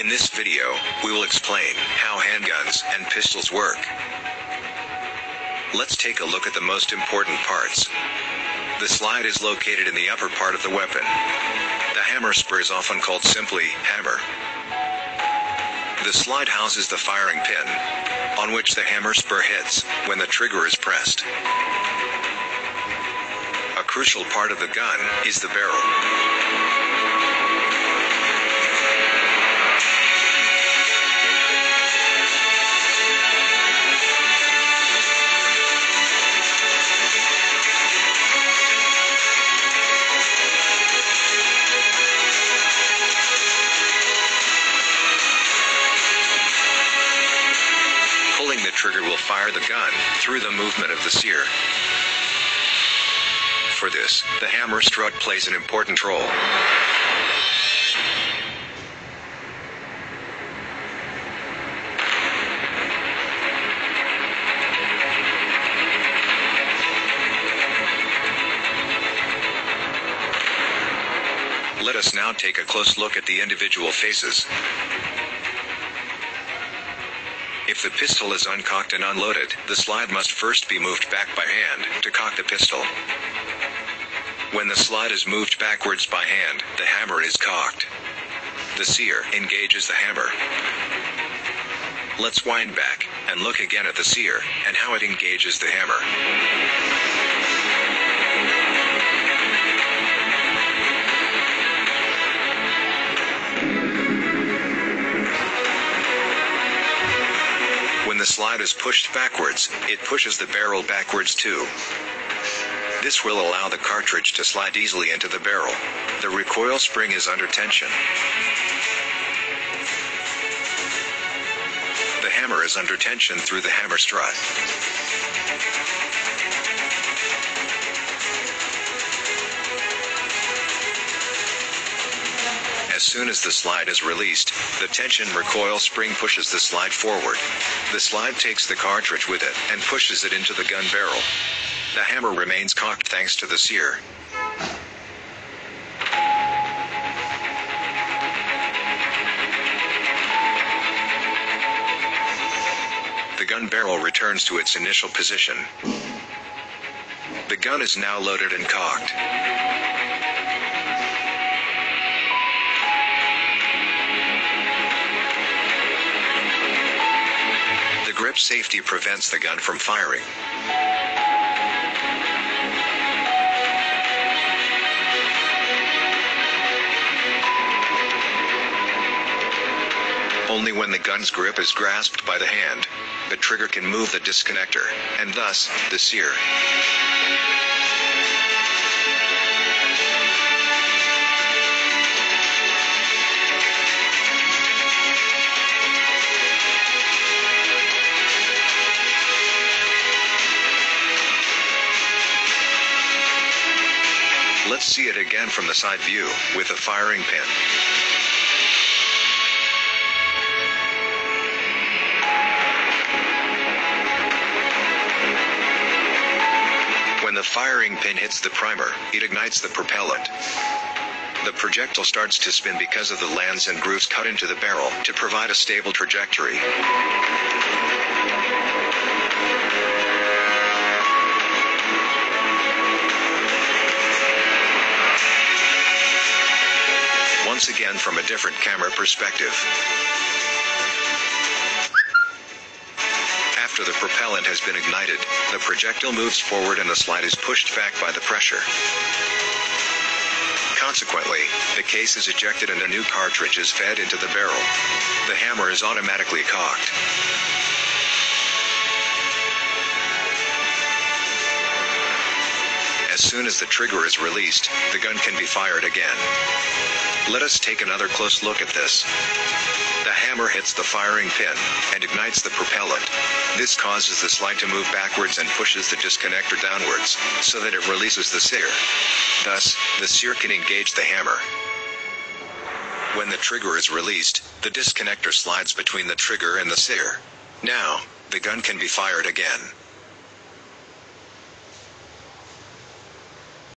In this video, we will explain how handguns and pistols work. Let's take a look at the most important parts. The slide is located in the upper part of the weapon. The hammer spur is often called simply hammer. The slide houses the firing pin, on which the hammer spur hits when the trigger is pressed. A crucial part of the gun is the barrel. Pulling the trigger will fire the gun through the movement of the sear. For this, the hammer strut plays an important role. Let us now take a close look at the individual faces. If the pistol is uncocked and unloaded, the slide must first be moved back by hand to cock the pistol. When the slide is moved backwards by hand, the hammer is cocked. The sear engages the hammer. Let's wind back and look again at the sear and how it engages the hammer. When the slide is pushed backwards, it pushes the barrel backwards too. This will allow the cartridge to slide easily into the barrel. The recoil spring is under tension. The hammer is under tension through the hammer strut. As soon as the slide is released, the tension recoil spring pushes the slide forward. The slide takes the cartridge with it and pushes it into the gun barrel. The hammer remains cocked thanks to the sear. The gun barrel returns to its initial position. The gun is now loaded and cocked. Grip safety prevents the gun from firing. Only when the gun's grip is grasped by the hand, the trigger can move the disconnector, and thus, the sear. Let's see it again from the side view, with a firing pin. When the firing pin hits the primer, it ignites the propellant. The projectile starts to spin because of the lands and grooves cut into the barrel to provide a stable trajectory. Once again from a different camera perspective. After the propellant has been ignited, the projectile moves forward and the slide is pushed back by the pressure. Consequently, the case is ejected and a new cartridge is fed into the barrel. The hammer is automatically cocked. As soon as the trigger is released, the gun can be fired again. Let us take another close look at this. The hammer hits the firing pin and ignites the propellant. This causes the slide to move backwards and pushes the disconnector downwards, so that it releases the sear. Thus, the sear can engage the hammer. When the trigger is released, the disconnector slides between the trigger and the sear. Now, the gun can be fired again.